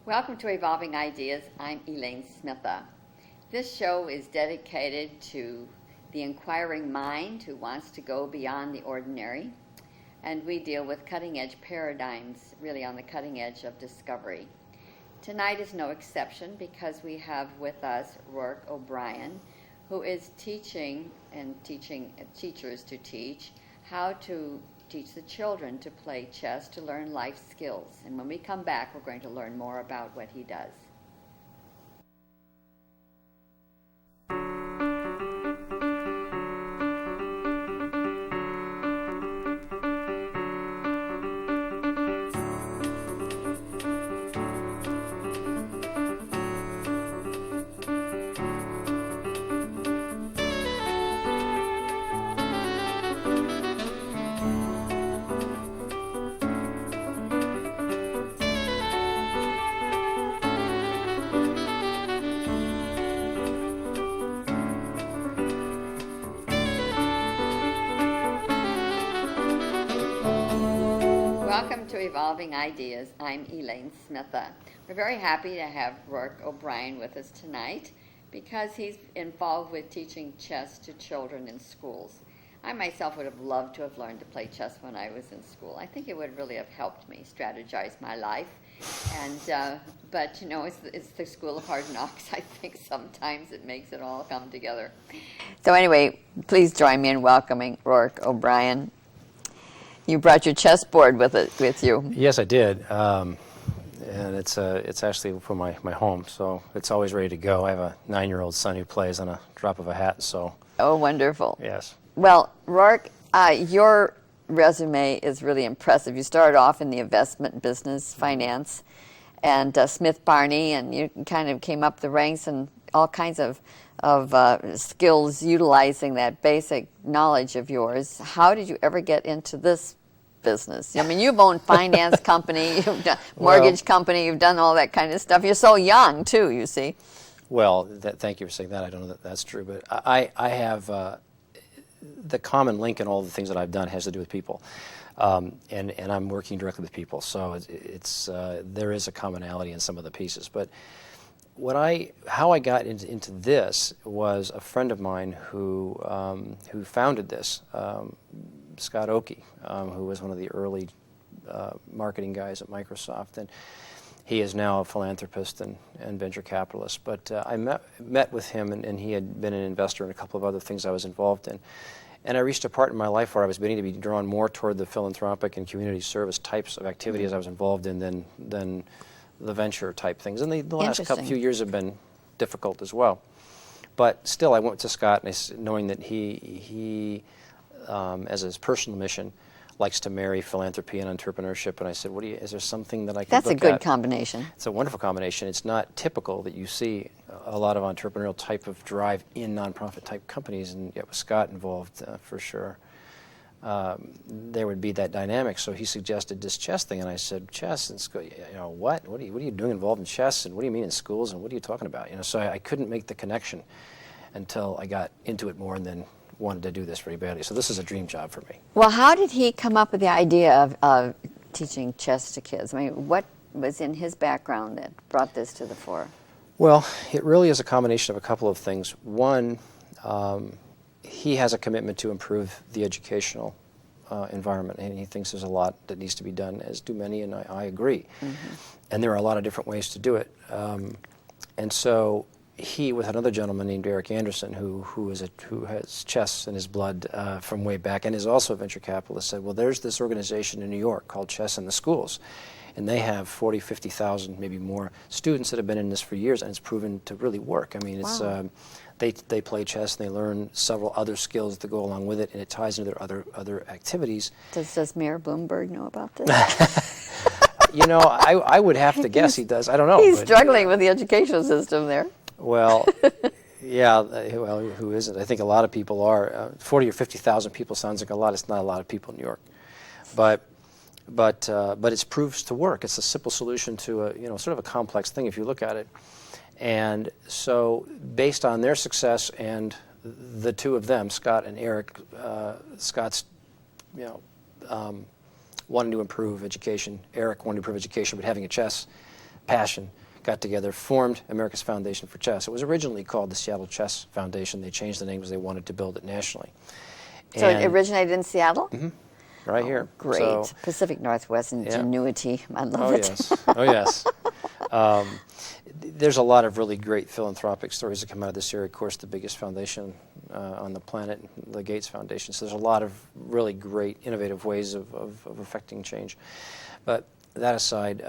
Welcome to Evolving Ideas. I'm Elaine Smitha. This show is dedicated to the inquiring mind who wants to go beyond the ordinary, and we deal with cutting-edge paradigms, really on the cutting edge of discovery. Tonight is no exception because we have with us Roark O'Brien, who is teaching teachers to teach how to teach the children to play chess, to learn life skills. And when we come back, we're going to learn more about what he does. Welcome to Evolving Ideas. I'm Elaine Smitha. We're very happy to have Roark O'Brien with us tonight because he's involved with teaching chess to children in schools. I myself would have loved to have learned to play chess when I was in school. I think it would really have helped me strategize my life. But you know, it's the school of hard knocks. I think sometimes it makes it all come together. So anyway, please join me in welcoming Roark O'Brien. You brought your chessboard with you. Yes, I did, and it's actually from my home, so it's always ready to go. I have a 9-year-old son who plays on a drop of a hat, so. Oh, wonderful. Yes. Well, Roark, your resume is really impressive. You started off in the investment business, finance, and Smith Barney, and you kind of came up the ranks and all kinds of skills utilizing that basic knowledge of yours. How did you ever get into this business? I mean, you've owned finance company, you've done mortgage company, you've done all that kind of stuff. You're so young, too, you see. Well, thank you for saying that. I don't know that that's true, but I have the common link in all the things that I've done has to do with people. And I'm working directly with people, so there is a commonality in some of the pieces. But how I got into this was a friend of mine who founded this, Scott Oakey, who was one of the early marketing guys at Microsoft, and he is now a philanthropist and venture capitalist. But I met with him, and he had been an investor in a couple of other things I was involved in. And I reached a part in my life where I was beginning to be drawn more toward the philanthropic and community service types of activities I was involved in than the venture type things. And the last few years have been difficult as well. But still, I went to Scott, knowing that he as his personal mission, likes to marry philanthropy and entrepreneurship. And I said, is there something that I can That's look a good at? combination. It's a wonderful combination. It's not typical that you see a lot of entrepreneurial type of drive in nonprofit type companies, and yet with Scott involved, for sure, there would be that dynamic. So he suggested this chess thing, and I said, chess in school? What? What are you doing involved in chess? And what do you mean in schools? And what are you talking about? So I couldn't make the connection until I got into it more, and then wanted to do this very badly. So this is a dream job for me. Well, how did he come up with the idea of teaching chess to kids? I mean, what was in his background that brought this to the fore? Well, it really is a combination of a couple of things. One, he has a commitment to improve the educational environment, and he thinks there's a lot that needs to be done, as do many, and I agree. Mm-hmm. And there are a lot of different ways to do it. And so he, with another gentleman named Eric Anderson, who has chess in his blood from way back, and is also a venture capitalist, said, well, there's this organization in New York called Chess in the Schools, and they have 40, 50,000, maybe more students that have been in this for years, and it's proven to really work. I mean, it's they play chess, and they learn several other skills that go along with it, and it ties into their other activities. Does Mayor Bloomberg know about this? I would have to guess he does. I don't know. He's struggling with the education system there. Well, yeah, well, who isn't? I think a lot of people are. 40 or 50,000 people sounds like a lot. It's not a lot of people in New York. But it proves to work. It's a simple solution to a sort of a complex thing if you look at it. And so, based on their success and the two of them, Scott and Eric, Scott's, wanting to improve education. Eric wanted to improve education, but having a chess passion, got together, formed America's Foundation for Chess. It was originally called the Seattle Chess Foundation. They changed the name because they wanted to build it nationally. So it originated in Seattle? Mm-hmm. Right here. Great. So, Pacific Northwest ingenuity. I love oh, it. Yes. Oh, yes. There's a lot of really great philanthropic stories that come out of this area. Of course, the biggest foundation on the planet, the Gates Foundation. So there's a lot of really great, innovative ways of affecting change. But that aside,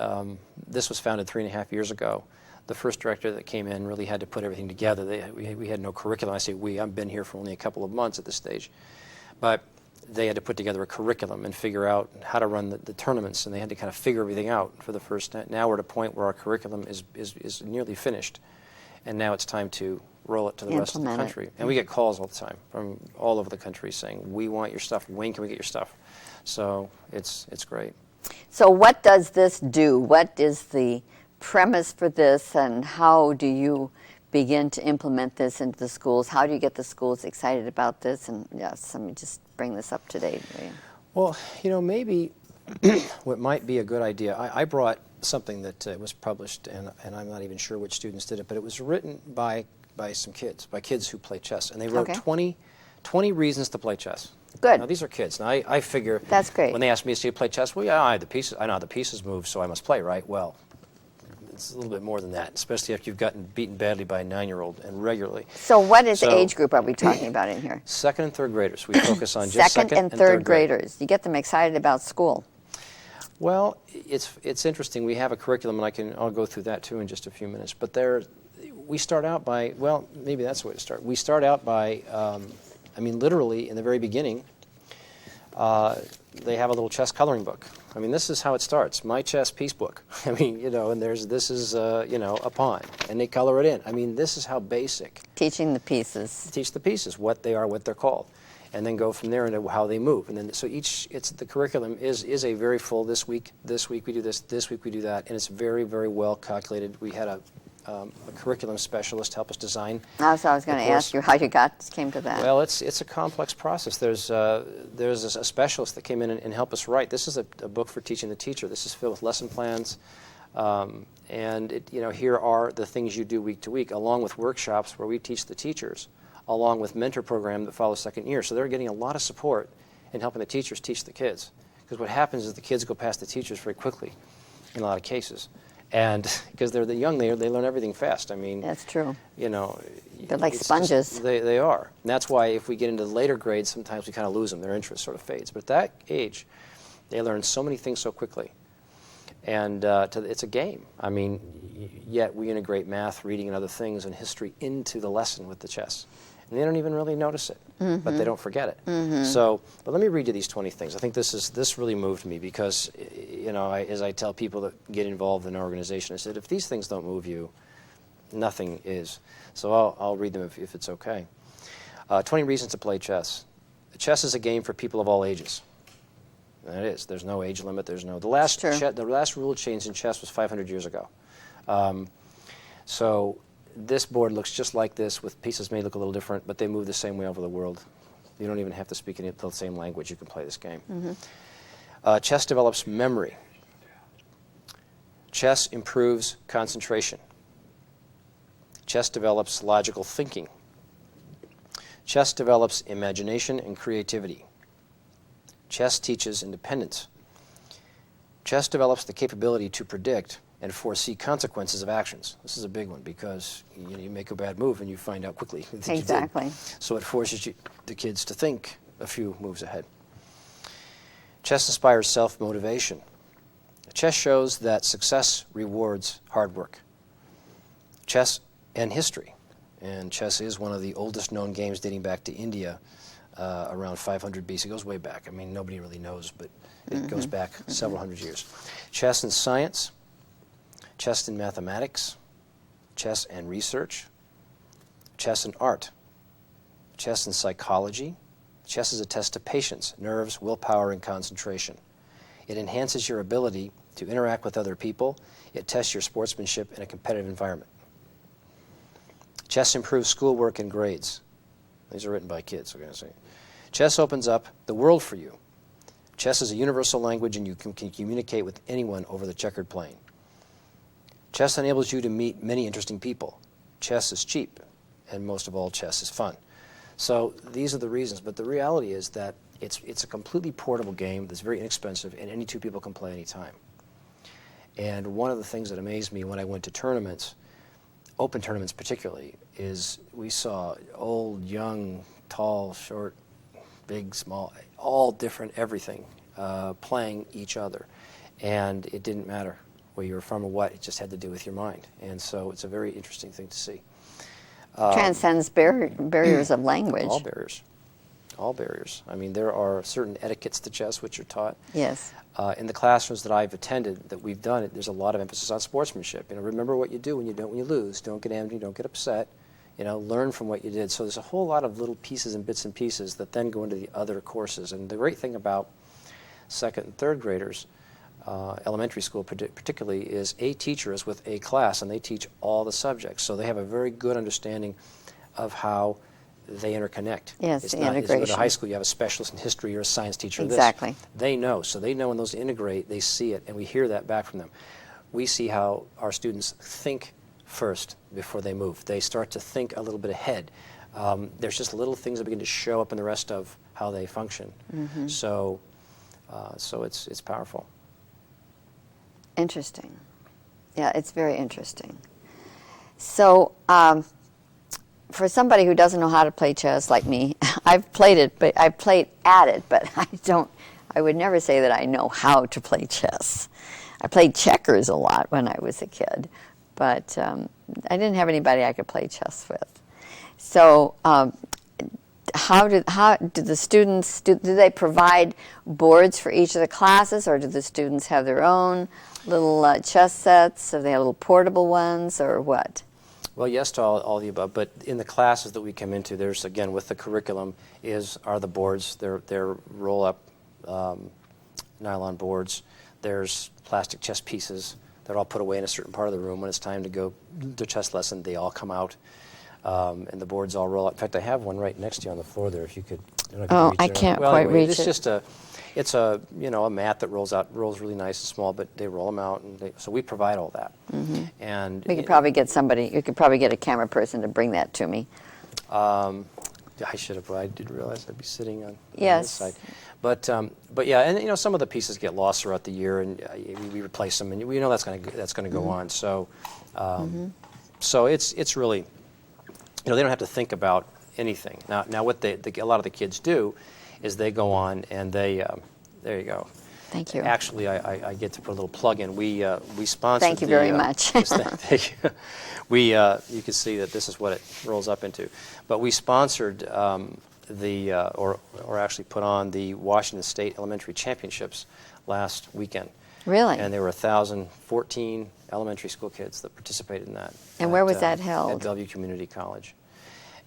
this was founded 3.5 years ago. The first director that came in really had to put everything together. We had no curriculum. I say we. I've been here for only a couple of months at this stage. But they had to put together a curriculum and figure out how to run the tournaments, and they had to kind of figure everything out for the first time. Now we're at a point where our curriculum is nearly finished, and now it's time to roll it to the rest of the country. And we get calls all the time from all over the country saying, we want your stuff. When can we get your stuff? So it's great. So what does this do? What is the premise for this, and how do you begin to implement this into the schools? How do you get the schools excited about this? And yes, let me just bring this up to date. Well, maybe what might be a good idea, I brought something that was published, and I'm not even sure which students did it, but it was written by some kids, by kids who play chess, and they wrote 20 reasons to play chess. Good. Now, these are kids. Now, I figure that's great. When they ask me to play chess, well, yeah, I know how the pieces move, so I must play, right? Well, it's a little bit more than that, especially after you've gotten beaten badly by a 9-year-old and regularly. So what age group are we talking about in here? Second and third graders. We focus on just second and third graders. You get them excited about school. Well, it's interesting. We have a curriculum, and I'll go through that too in just a few minutes. But we start out by, well, maybe that's the way to start. We start out by, literally in the very beginning, they have a little chess coloring book. This is how it starts. My chess piece book. And this is, a pawn, and they color it in. This is how basic. Teaching the pieces. Teach the pieces, what they are, what they're called, and then go from there into how they move. And then so the curriculum is a very full. This week we do this week we do that, and it's very, very well calculated. We had a curriculum specialist help us design. So I was going to ask you how you came to that. Well, it's a complex process. There's a specialist that came in and helped us write. This is a book for teaching the teacher. This is filled with lesson plans, and here are the things you do week to week, along with workshops where we teach the teachers, along with mentor program that follows second year. So they're getting a lot of support in helping the teachers teach the kids. Because what happens is the kids go past the teachers very quickly in a lot of cases. And because they're young, they learn everything fast. That's true. They're like sponges. They are. And that's why if we get into the later grades, sometimes we kind of lose them. Their interest sort of fades. But at that age, they learn so many things so quickly. And it's a game. Yet we integrate math, reading, and other things and history into the lesson with the chess. And they don't even really notice it, but they don't forget it. So, but let me read you these 20 things. I think this really moved me because, as I tell people that get involved in an organization, I said, if these things don't move you, nothing is. So I'll read them if it's okay. 20 reasons to play chess. Chess is a game for people of all ages. And it is. There's no age limit. The last rule change in chess was 500 years ago. So this board looks just like this, with pieces may look a little different, but they move the same way over the world. You don't even have to speak the same language. You can play this game. Chess develops memory. Chess improves concentration. Chess develops logical thinking. Chess develops imagination and creativity. Chess teaches independence. Chess develops the capability to predict and foresee consequences of actions. This is a big one because you make a bad move and you find out quickly that exactly. You did. So it forces the kids to think a few moves ahead. Chess inspires self-motivation. Chess shows that success rewards hard work. Chess and history. And chess is one of the oldest known games, dating back to India around 500 BC. It goes way back. Nobody really knows, but it goes back several hundred years. Chess and science. Chess and mathematics. Chess and research. Chess and art. Chess and psychology. Chess is a test of patience, nerves, willpower, and concentration. It enhances your ability to interact with other people. It tests your sportsmanship in a competitive environment. Chess improves schoolwork and grades. These are written by kids, we're going to say. Chess opens up the world for you. Chess is a universal language, and you can communicate with anyone over the checkered plane. Chess enables you to meet many interesting people. Chess is cheap, and most of all, chess is fun. So these are the reasons, but the reality is that it's a completely portable game that's very inexpensive, and any two people can play anytime. And one of the things that amazed me when I went to tournaments, open tournaments particularly, is we saw old, young, tall, short, big, small, all different everything playing each other. And it didn't matter where you were from or what, it just had to do with your mind. And so it's a very interesting thing to see. Transcends barriers of language. All barriers. All barriers. I mean, there are certain etiquettes to chess which are taught. Yes. In the classrooms that I've attended, that we've done, there's a lot of emphasis on sportsmanship. Remember what you do when you lose. Don't get angry. Don't get upset. Learn from what you did. So there's a whole lot of little pieces and bits and pieces that then go into the other courses. And the great thing about second and third graders, elementary school particularly, is a teacher is with a class, and they teach all the subjects. So they have a very good understanding of how they interconnect. Yes, it's the not, integration. As you go to high school, you have a specialist in history or a science teacher. Exactly. They know. So they know when those integrate, they see it, and we hear that back from them. We see how our students think first before they move. They start to think a little bit ahead. There's just little things that begin to show up in the rest of how they function. Mm-hmm. So it's powerful. Interesting. Yeah, it's very interesting. So, for somebody who doesn't know how to play chess like me, I've played at it, but I would never say that I know how to play chess. I played checkers a lot when I was a kid, but I didn't have anybody I could play chess with. So, how do the students, do they provide boards for each of the classes, or do the students have their own little chess sets, or they have little portable ones, or what? Well, yes to all the above, but in the classes that we come into, there's, again, with the curriculum, are the boards. They're roll-up nylon boards. There's plastic chess pieces. They're all put away in a certain part of the room. When it's time to go to chess lesson, they all come out, and the boards all roll up. In fact, I have one right next to you on the floor there, if you could. I can't quite reach it. It's just it's a mat that rolls really nice and small, but they roll them out, and so we provide all that. Mm-hmm. And We could probably get somebody. You could probably get a camera person to bring that to me. I should have. I did realize I'd be sitting on Yes. this side. But yeah, and some of the pieces get lost throughout the year, and we replace them, and we know that's going to go on. So so it's really, they don't have to think about anything. Now what a lot of the kids do is they go on and they there you go. Thank you. Actually, I get to put a little plug in. We sponsored. Thank you very much. Thank you. You can see that this is what it rolls up into. But we sponsored or actually put on the Washington State Elementary Championships last weekend. Really? And there were 1,014 elementary school kids that participated in that. And where was that held? At Bellevue Community College.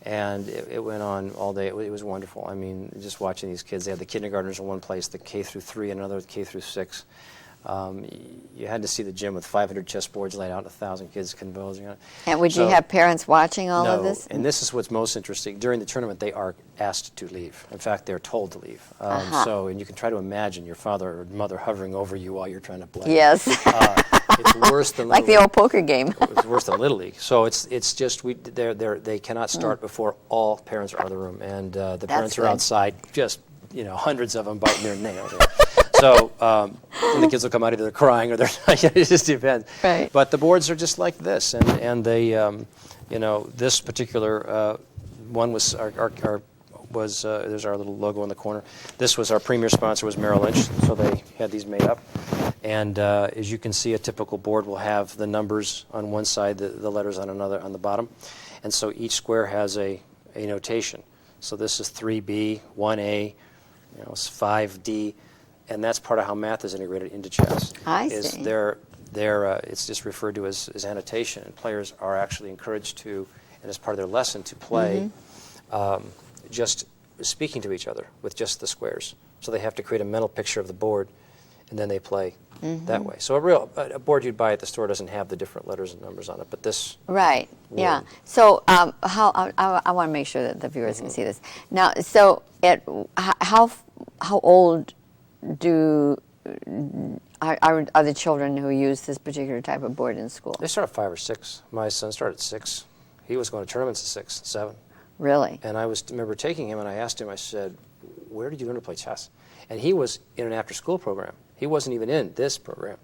And it went on all day. It was wonderful. I mean, just watching these kids. They had the kindergartners in one place, the K through 3, and another K through 6. You had to see the gym with 500 chessboards laid out, 1,000 kids composing on it. And would you have parents watching all of this? And this is what's most interesting. During the tournament, they are asked to leave. In fact, they're told to leave. And you can try to imagine your father or mother hovering over you while you're trying to play. Yes. It's worse than like the old poker game. It's worse than Little League. So it's just they cannot start before all parents are out of the room, and the parents are outside, just hundreds of them biting their nails. So and the kids will come out, either they're crying or they're it just depends. Right. But the boards are just like this, and they this particular one was there's our little logo in the corner. This was our premier sponsor was Merrill Lynch, so they had these made up. And as you can see, a typical board will have the numbers on one side, the letters on another on the bottom. And so each square has a notation. So this is 3B, 1A, it's 5D, and that's part of how math is integrated into chess. I see. It's just referred to as annotation, and players are actually encouraged to, and as part of their lesson, to play just speaking to each other with just the squares. So they have to create a mental picture of the board, and then they play that way. So a board you'd buy at the store doesn't have the different letters and numbers on it, but this Right. Yeah. So I want to make sure that the viewers can see this. Now, so how old do are the children who use this particular type of board in school? They start at 5 or 6. My son started at 6. He was going to tournaments at 6, 7. Really? And I remember taking him, and I asked him, I said, where did you learn to play chess? And he was in an after-school program. He wasn't even in this program.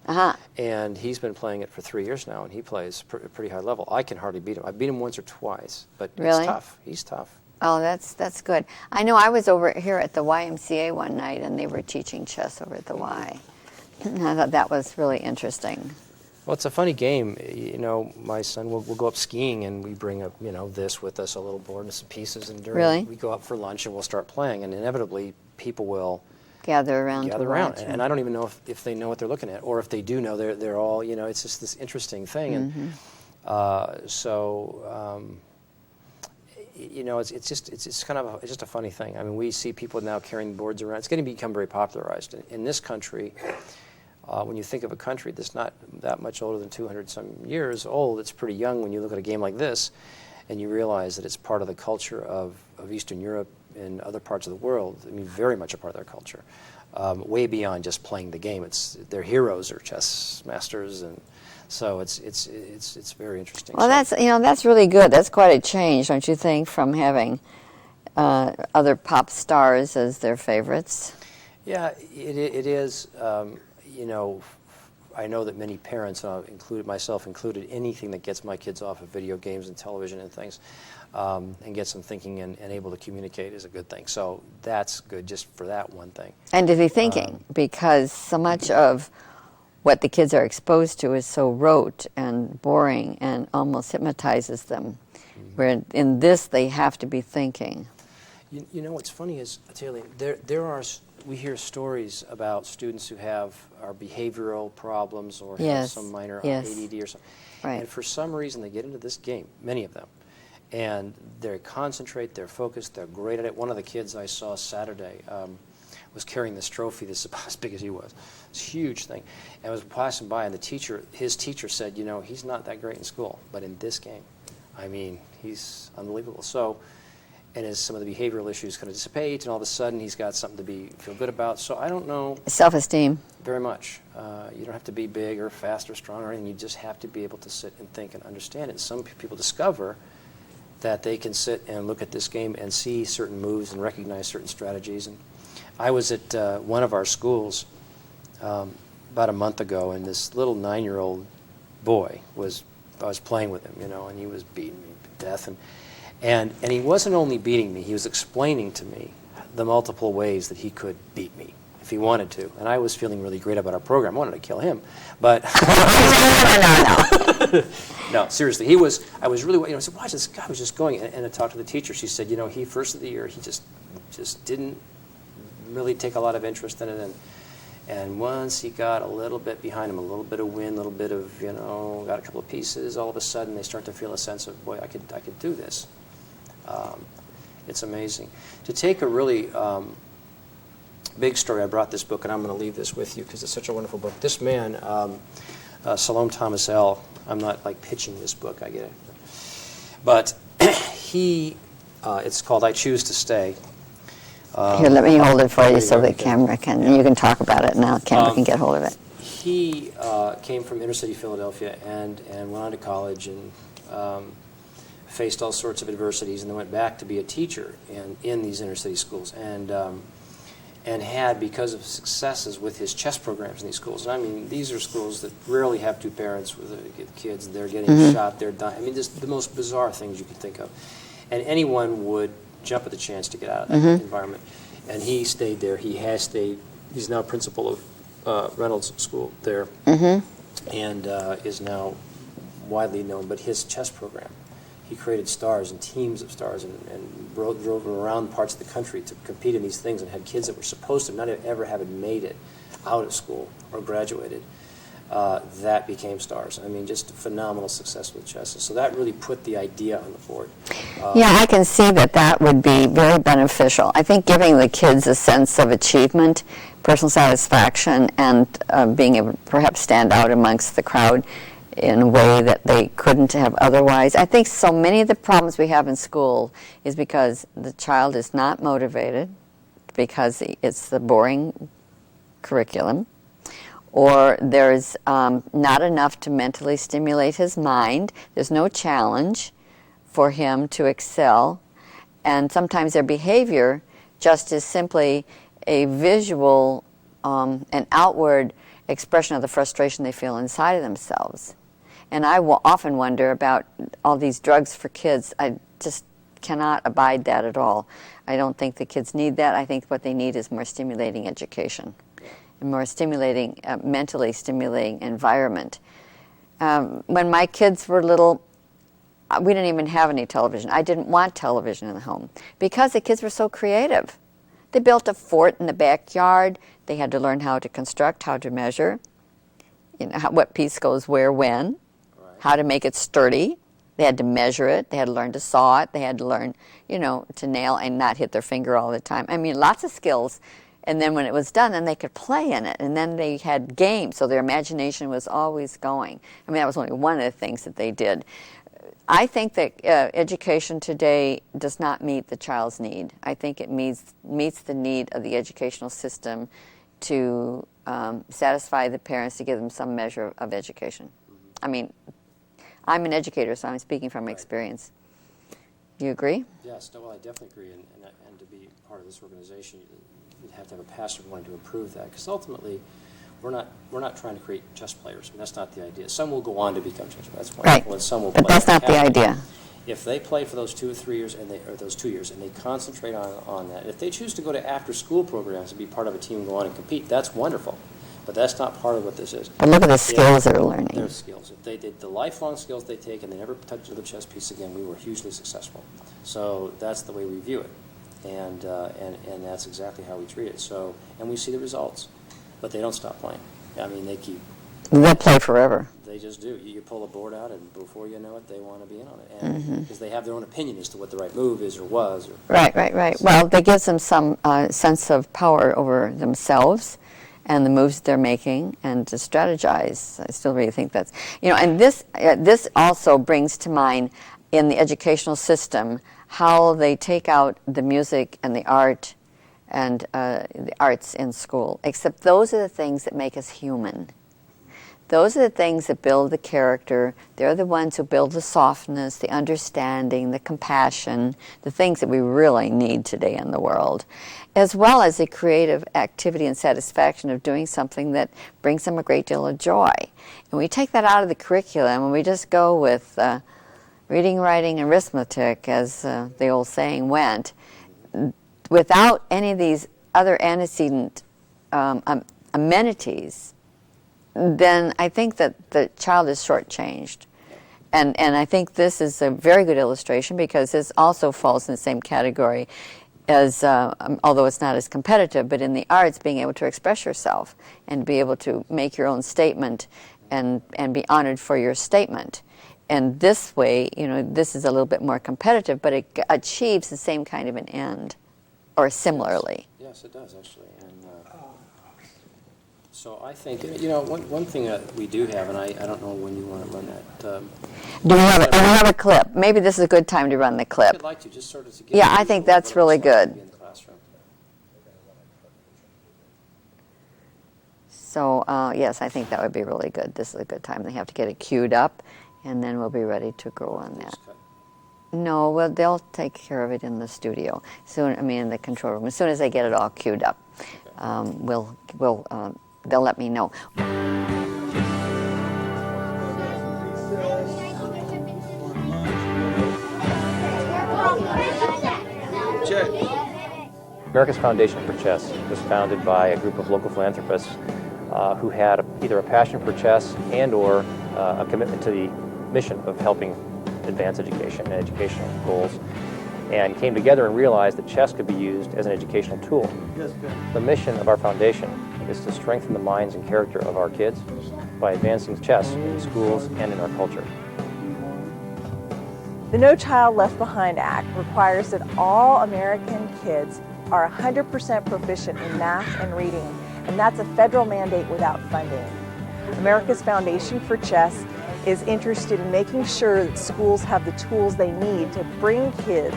And he's been playing it for 3 years now, and he plays a pretty high level. I can hardly beat him. I've beat him once or twice, but Really? It's tough. He's tough. Oh, that's good. I know I was over here at the YMCA one night, and they were teaching chess over at the Y. I thought that was really interesting. Well, it's a funny game. You know, my son will go up skiing, and we bring up, this with us, a little board and some pieces, and Really? we go up for lunch, and we'll start playing, and inevitably people will Gather around to watch. And I don't even know if they know what they're looking at, or if they do know, they're all, it's just this interesting thing. And it's kind of it's just a funny thing. I mean, we see people now carrying boards around. It's going to become very popularized in this country. When you think of a country that's not that much older than 200-some years old, it's pretty young when you look at a game like this, and you realize that it's part of the culture of Eastern Europe and other parts of the world. I mean, very much a part of their culture, way beyond just playing the game. Their heroes are chess masters, and so it's very interesting. Well, that's really good. That's quite a change, don't you think, from having other pop stars as their favorites? Yeah, it is. I know that many parents, myself included, anything that gets my kids off of video games and television and things, and gets them thinking and able to communicate is a good thing. So that's good just for that one thing. And to be thinking, because so much of what the kids are exposed to is so rote and boring and almost hypnotizes them. Where in this, they have to be thinking. You know what's funny is, Taylor, we hear stories about students who are behavioral problems or have some minor ADD or something. Right. And for some reason, they get into this game, many of them, and they concentrate, they're focused, they're great at it. One of the kids I saw Saturday was carrying this trophy that's about as big as he was. It's a huge thing. And was passing by, and his teacher said, he's not that great in school, but in this game, I mean, he's unbelievable. So, and as some of the behavioral issues kind of dissipate, and all of a sudden he's got something to feel good about. So I don't know. Self-esteem. Very much. You don't have to be big or fast or strong or anything. You just have to be able to sit and think and understand it. And some people discover that they can sit and look at this game and see certain moves and recognize certain strategies. And I was at one of our schools about a month ago, and this little 9-year-old boy I was playing with him, and he was beating me to death. And he wasn't only beating me, he was explaining to me the multiple ways that he could beat me if he wanted to. And I was feeling really great about our program. I wanted to kill him. But no, seriously, I was really, I said, watch, this guy was just going. And I talked to the teacher. She said, he first of the year, he just didn't really take a lot of interest in it. And once he got a little bit behind him, a little bit of wind, a little bit of, got a couple of pieces, all of a sudden they start to feel a sense of, boy, I could do this. It's amazing. To take a really big story, I brought this book, and I'm going to leave this with you because it's such a wonderful book. This man, Salome Thomas El, I'm not pitching this book, I get it. But it's called I Choose to Stay. Here, let me hold it for you so the camera you can talk about it now. Camera can get hold of it. He came from inner city Philadelphia and went on to college and faced all sorts of adversities, and then went back to be a teacher in these inner city schools, and had, because of successes with his chess programs in these schools. And I mean, these are schools that rarely have two parents with kids. They're getting shot, they're dying. I mean, just the most bizarre things you can think of. And anyone would jump at the chance to get out of that environment. And he stayed there. He has stayed. He's now principal of Reynolds School there, and is now widely known. But his chess program, he created stars and teams of stars, and drove them around parts of the country to compete in these things, and had kids that were supposed to not ever have made it out of school or graduated that became stars. I mean, just phenomenal success with chess. So that really put the idea on the board. Yeah, I can see that would be very beneficial. I think giving the kids a sense of achievement, personal satisfaction, and being able to perhaps stand out amongst the crowd in a way that they couldn't have otherwise. I think so many of the problems we have in school is because the child is not motivated, because it's the boring curriculum, or there's not enough to mentally stimulate his mind. There's no challenge for him to excel. And sometimes their behavior just is simply a visual, an outward expression of the frustration they feel inside of themselves. And I will often wonder about all these drugs for kids. I just cannot abide that at all. I don't think the kids need that. I think what they need is more stimulating education, a more stimulating, mentally stimulating environment. When my kids were little, we didn't even have any television. I didn't want television in the home because the kids were so creative. They built a fort in the backyard. They had to learn how to construct, how to measure, what piece goes where when, how to make it sturdy. They had to measure it. They had to learn to saw it. They had to learn, to nail and not hit their finger all the time. I mean, lots of skills. And then when it was done, then they could play in it. And then they had games, so their imagination was always going. I mean, that was only one of the things that they did. I think that education today does not meet the child's need. I think it meets the need of the educational system to satisfy the parents, to give them some measure of education. I mean, I'm an educator, so I'm speaking from experience. Do you agree? Yes, no, well, I definitely agree. And to be part of this organization, you have to have a passion for wanting to improve that. Because ultimately, we're not trying to create chess players. I mean, that's not the idea. Some will go on to become chess players. That's wonderful. Right. And some will But play. that's not the idea. If they play for those 2 or 3 years, or those 2 years, and they concentrate on that, if they choose to go to after-school programs and be part of a team and go on and compete, that's wonderful. But that's not part of what this is. But look at the skills they're learning. Their skills. If they did the lifelong skills they take and they never touch another chess piece again, we were hugely successful. So that's the way we view it. And that's exactly how we treat it. So, and we see the results. But they don't stop playing. I mean, they keep... They'll play forever. They just do. You pull a board out, and before you know it, they want to be in on it. And because they have their own opinion as to what the right move is or was. Right. Well, that gives them some sense of power over themselves and the moves they're making, and to strategize. I still really think that's, and this also brings to mind in the educational system how they take out the music and the art and the arts in school. Except those are the things that make us human. Those are the things that build the character. They're the ones who build the softness, the understanding, the compassion, the things that we really need today in the world, as well as the creative activity and satisfaction of doing something that brings them a great deal of joy. And we take that out of the curriculum and we just go with reading, writing, and arithmetic, as the old saying went, without any of these other antecedent amenities. Then I think that the child is shortchanged. And I think this is a very good illustration because this also falls in the same category as, although it's not as competitive, but in the arts, being able to express yourself and be able to make your own statement and be honored for your statement. And this way, this is a little bit more competitive, but it achieves the same kind of an end, or similarly. Yes, it does, actually. And so I think, one thing that we do have, and I don't know when you want to run that. Do we have a clip? Maybe this is a good time to run the clip. I'd like to, just sort of to get. Yeah, I think that's really good. In the classroom. So, yes, I think that would be really good. This is a good time. They have to get it queued up, and then we'll be ready to go on that. Just cut. No, well, they'll take care of it in the studio. In the control room. As soon as they get it all queued up, they'll let me know. America's Foundation for Chess was founded by a group of local philanthropists who had either a passion for chess and or a commitment to the mission of helping advance education and educational goals, and came together and realized that chess could be used as an educational tool. The mission of our foundation is to strengthen the minds and character of our kids by advancing chess in schools and in our culture. The No Child Left Behind Act requires that all American kids are 100% proficient in math and reading, and that's a federal mandate without funding. America's Foundation for Chess is interested in making sure that schools have the tools they need to bring kids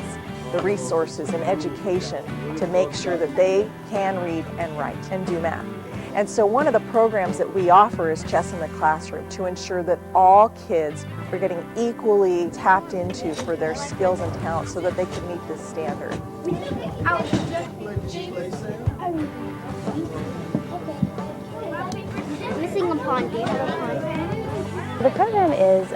the resources and education to make sure that they can read and write and do math. And so one of the programs that we offer is Chess in the Classroom to ensure that all kids are getting equally tapped into for their skills and talents so that they can meet this standard. Missing a pawn. Do you have a pawn? The program is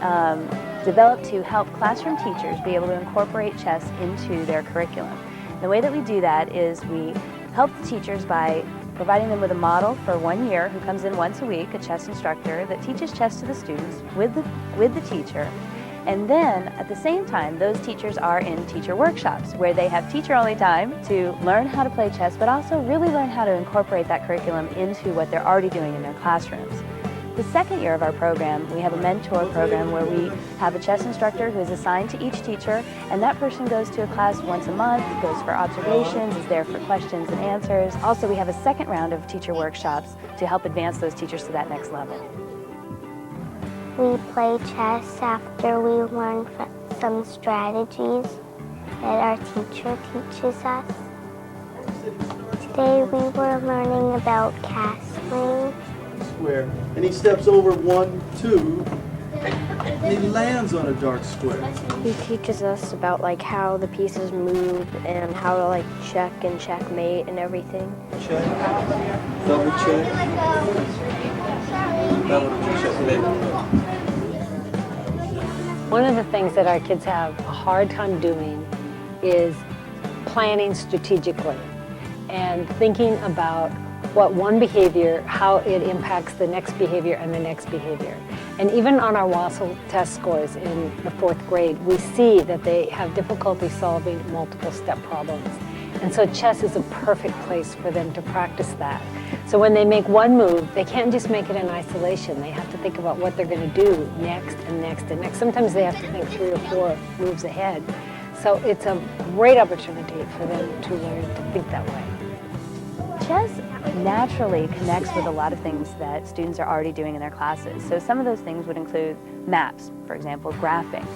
developed to help classroom teachers be able to incorporate chess into their curriculum. The way that we do that is we help the teachers by providing them with a model for 1 year who comes in once a week, a chess instructor that teaches chess to the students with the teacher. And then at the same time, those teachers are in teacher workshops where they have teacher-only time to learn how to play chess, but also really learn how to incorporate that curriculum into what they're already doing in their classrooms. The second year of our program, we have a mentor program where we have a chess instructor who is assigned to each teacher, and that person goes to a class once a month, goes for observations, is there for questions and answers. Also, we have a second round of teacher workshops to help advance those teachers to that next level. We play chess after we learn some strategies that our teacher teaches us. Today we were learning about castling. Square, and he steps over 1, 2, and he lands on a dark square. He teaches us about like how the pieces move and how to like check and checkmate and everything. Check, double check, double checkmate. One of the things that our kids have a hard time doing is planning strategically and thinking about what one behavior, how it impacts the next behavior and the next behavior. And even on our WASL test scores in the 4th grade, we see that they have difficulty solving multiple step problems. And so chess is a perfect place for them to practice that. So when they make one move, they can't just make it in isolation. They have to think about what they're going to do next and next and next. Sometimes they have to think 3 or 4 moves ahead. So it's a great opportunity for them to learn to think that way. Chess naturally connects with a lot of things that students are already doing in their classes. So some of those things would include maps, for example, graphing,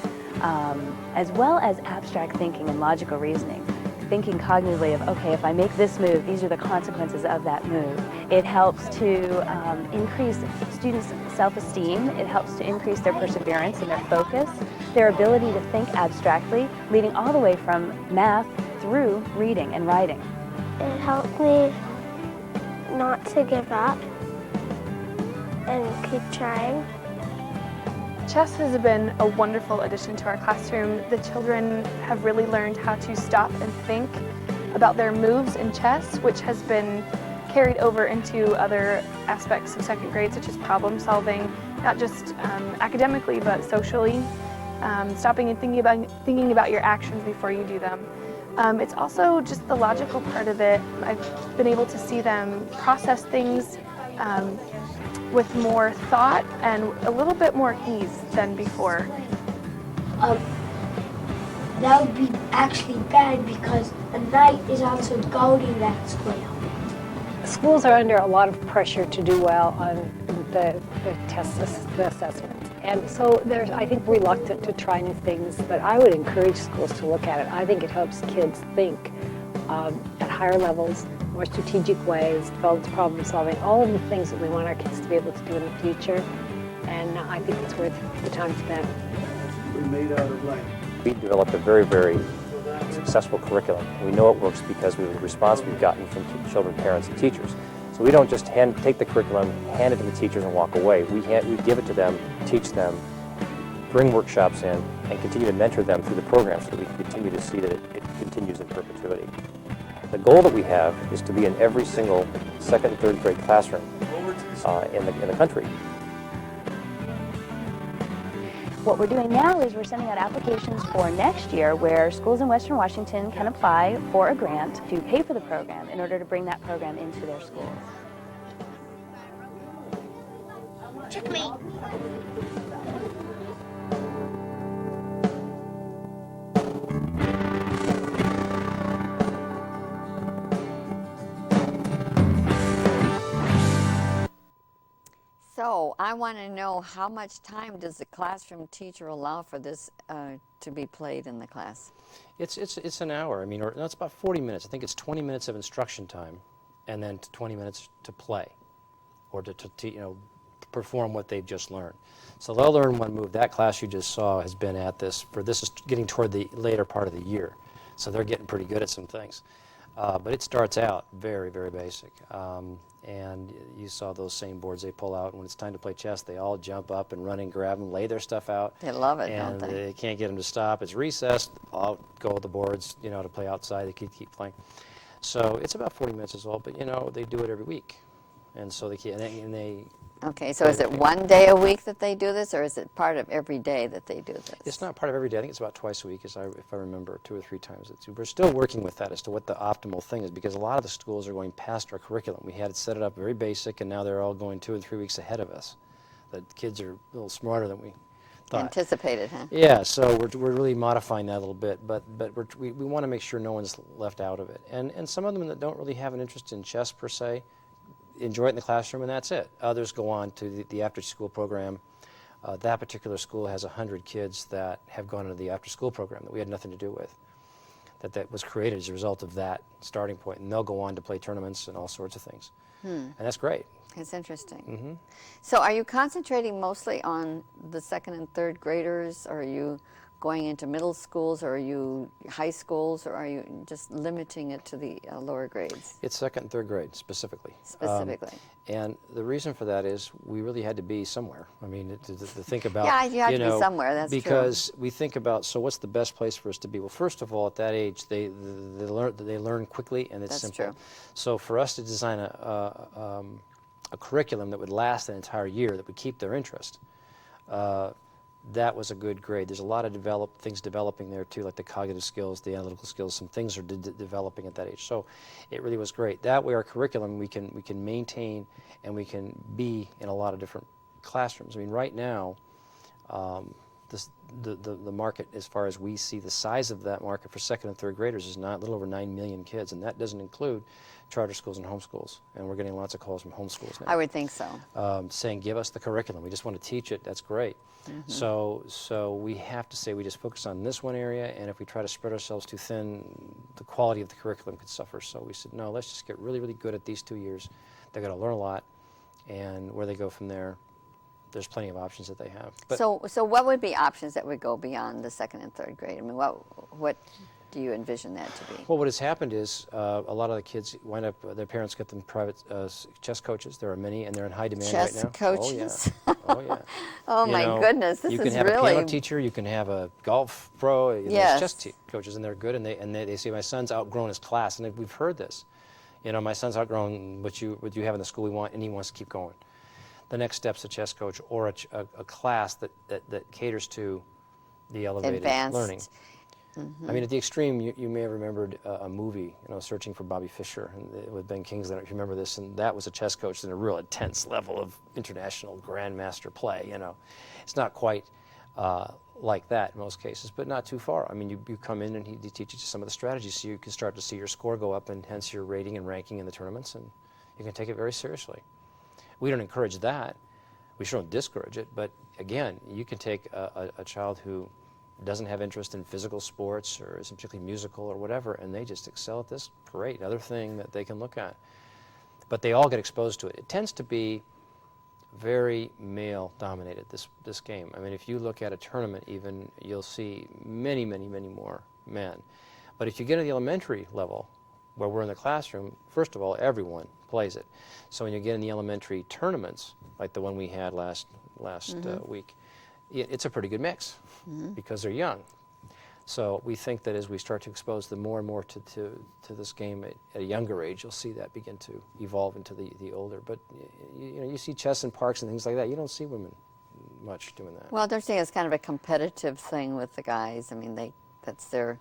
as well as abstract thinking and logical reasoning. Thinking cognitively of, okay, if I make this move, these are the consequences of that move. It helps to increase students' self-esteem. It helps to increase their perseverance and their focus, their ability to think abstractly, leading all the way from math through reading and writing. It helped me not to give up and keep trying. Chess has been a wonderful addition to our classroom. The children have really learned how to stop and think about their moves in chess, which has been carried over into other aspects of 2nd grade, such as problem solving, not just academically, but socially. Stopping and thinking about your actions before you do them. It's also just the logical part of it. I've been able to see them process things with more thought and a little bit more ease than before. That would be actually bad because a knight is also guarding that square. Schools are under a lot of pressure to do well on the tests, the assessments. And so there's, I think, reluctant to try new things, but I would encourage schools to look at it. I think it helps kids think at higher levels, more strategic ways, develops problem solving, all of the things that we want our kids to be able to do in the future. And I think it's worth the time spent. We're made out of light. We developed a very, very successful curriculum. We know it works because of the response we've gotten from children, parents, and teachers. So we don't just take the curriculum, hand it to the teachers, and walk away. We give it to them, teach them, bring workshops in, and continue to mentor them through the program so that we can continue to see that it continues in perpetuity. The goal that we have is to be in every single 2nd and 3rd grade classroom in the country. What we're doing now is we're sending out applications for next year where schools in Western Washington can apply for a grant to pay for the program in order to bring that program into their schools. Checkmate. So So I want to know, how much time does the classroom teacher allow for this to be played in the class? It's an hour. I mean, or no, it's about 40 minutes. I think it's 20 minutes of instruction time, and then 20 minutes to play, or to perform what they've just learned. So they'll learn one move. That class you just saw has been at this is getting toward the later part of the year, so they're getting pretty good at some things. But it starts out very, very basic. And you saw those same boards they pull out. And when it's time to play chess, they all jump up and run and grab them, lay their stuff out. They love it, and don't they? They can't get them to stop. It's recessed. Out go the boards, to play outside. They keep playing. So it's about 40 minutes as well. But they do it every week, and so they keep, and they. Okay, so is it one day a week that they do this, or is it part of every day that they do this? It's not part of every day. I think it's about twice a week, if I remember, 2 or 3 times. We're still working with that as to what the optimal thing is, because a lot of the schools are going past our curriculum. We had it set it up very basic, and now they're all going 2 or 3 weeks ahead of us. The kids are a little smarter than we thought. Anticipated, huh? Yeah, so we're really modifying that a little bit, but we want to make sure no one's left out of it. And some of them that don't really have an interest in chess per se, enjoy it in the classroom, and that's it. Others go on to the after-school program. That particular school has 100 kids that have gone into the after-school program that we had nothing to do with, that was created as a result of that starting point, and they'll go on to play tournaments and all sorts of things. And that's great. It's interesting. Mm-hmm. So are you concentrating mostly on the 2nd and 3rd graders, or are you going into middle schools, or are you high schools, or are you just limiting it to the lower grades? It's 2nd and 3rd grade specifically. Specifically. And the reason for that is we really had to be somewhere. I mean, to think about, yeah, you have to be somewhere, that's because true. we think about, so what's the best place for us to be? Well, first of all, at that age, they learn quickly, and it's That's simple. true. So for us to design a curriculum that would last an entire year, that would keep their interest, that was a good grade. There's a lot of things developing there too, like the cognitive skills, the analytical skills. Some things are developing at that age. So it really was great. That way, our curriculum we can maintain, and we can be in a lot of different classrooms. I mean, right now, the market, as far as we see, the size of that market for 2nd and 3rd graders is a little over 9 million kids, and that doesn't include charter schools and homeschools. And we're getting lots of calls from homeschools now. I would think so. Saying, give us the curriculum. We just want to teach it. That's great. Mm-hmm. So we have to say we just focus on this one area, and if we try to spread ourselves too thin, the quality of the curriculum could suffer. So we said, no, let's just get really, really good at these 2 years. They're going to learn a lot, and where they go from there, there's plenty of options that they have. But So what would be options that would go beyond the 2nd and 3rd grade? I mean, what do you envision that to be? Well, what has happened is a lot of the kids wind up, their parents get them private chess coaches. There are many, and they're in high demand right now. Chess coaches? Oh, yeah. Oh, my goodness, this is really... You can have a piano teacher, you can have a golf pro, Yes. there's chess coaches, and they're good, and they say, my son's outgrown his class, and we've heard this. My son's outgrown what you have in the school we want, and he wants to keep going. The next step's a chess coach, or a class that caters to the elevated Advanced. learning. Mm-hmm. I mean, at the extreme, you may have remembered a movie, Searching for Bobby Fischer, with Ben Kingsley. If you remember this, and that was a chess coach in a real intense level of international grandmaster play. It's not quite like that in most cases, but not too far. I mean, you come in and he teaches you some of the strategies, so you can start to see your score go up, and hence your rating and ranking in the tournaments, and you can take it very seriously. We don't encourage that. We sure don't discourage it, but again, you can take a child who doesn't have interest in physical sports or isn't particularly musical or whatever, and they just excel at this. Great, another thing that they can look at. But they all get exposed to it. It tends to be very male-dominated, this game. I mean, if you look at a tournament even, you'll see many, many, many more men. But if you get to the elementary level, where we're in the classroom, first of all, everyone plays it. So when you get in the elementary tournaments, like the one we had last week, it's a pretty good mix because they're young. So we think that as we start to expose them more and more to this game at a younger age, you'll see that begin to evolve into the older. But you see chess in parks and things like that. You don't see women much doing that. Well, they're saying it's kind of a competitive thing with the guys. I mean, that's their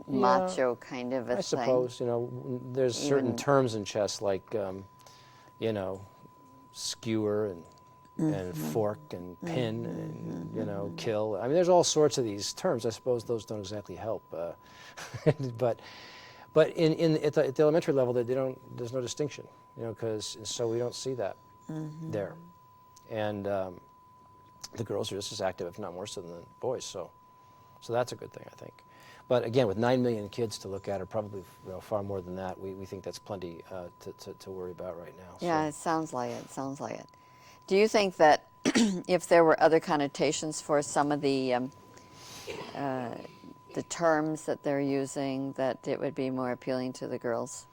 macho kind of a thing. I suppose, there's certain terms in chess like, skewer and fork and pin and, kill. I mean, there's all sorts of these terms. I suppose those don't exactly help. But at the elementary level, there's no distinction, so we don't see that. there. And the girls are just as active, if not more so, than the boys. So that's a good thing, I think. But again, with 9 million kids to look at, or probably far more than that, we think that's plenty to worry about right now. Yeah, it sounds like it. Sounds like it. Do you think that if there were other connotations for some of the terms that they're using, that it would be more appealing to the girls?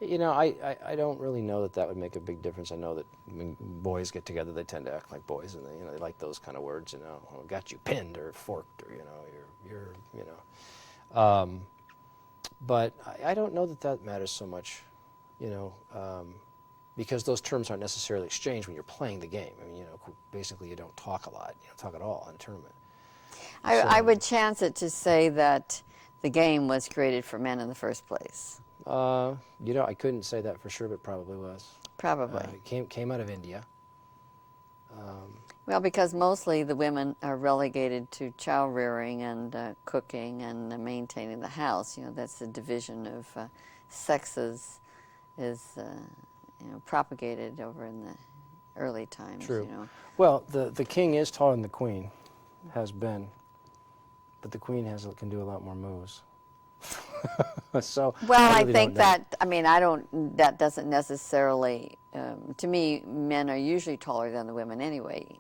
You know, I don't really know that would make a big difference. I know that when boys get together, they tend to act like boys, and they like those kind of words. Oh, got you pinned or forked, or you're but I don't know that matters so much, because those terms aren't necessarily exchanged when you're playing the game. I mean, basically you don't talk a lot, you don't talk at all in a tournament. I would chance it to say that the game was created for men in the first place. I couldn't say that for sure, but probably was. Probably. It came out of India. Well, because mostly the women are relegated to child rearing and cooking and maintaining the house. That's the division of sexes is propagated over in the early times. True. Well, the king is taller than the queen, has been, but the queen can do a lot more moves. So. Well, I think that. I mean, that doesn't necessarily. To me, men are usually taller than the women anyway.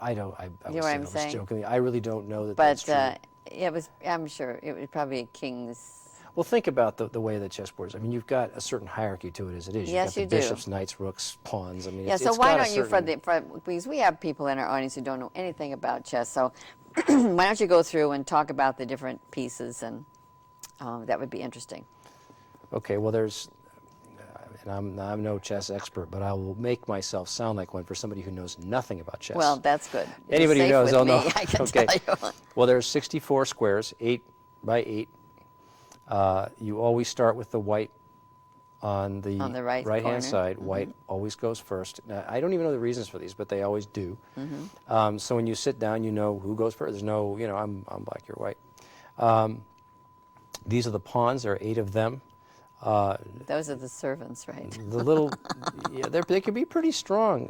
I don't. I you know what I'm was saying? jokingly. I really don't know that. But that's true. I'm sure it was probably a king's. Well, think about the way the chessboard is. I mean, you've got a certain hierarchy to it as it is. Yes, you've got you the bishops, knights, rooks, pawns. I mean, yeah. So why don't you, because we have people in our audience who don't know anything about chess. So why don't you go through and talk about the different pieces, and that would be interesting. Okay. Well, and I'm no chess expert, but I will make myself sound like one for somebody who knows nothing about chess. Well, that's good. Anybody who knows, they'll know. I can Okay. tell you. Well, there's 64 squares, 8 by 8. You always start with the white on the right-hand side. Mm-hmm. White always goes first. Now, I don't even know the reasons for these, but they always do. Mm-hmm. So when you sit down, you know who goes first. There's no, I'm black, you're white. These are the pawns. There are 8 of them. Those are the servants, right? The little, they can be pretty strong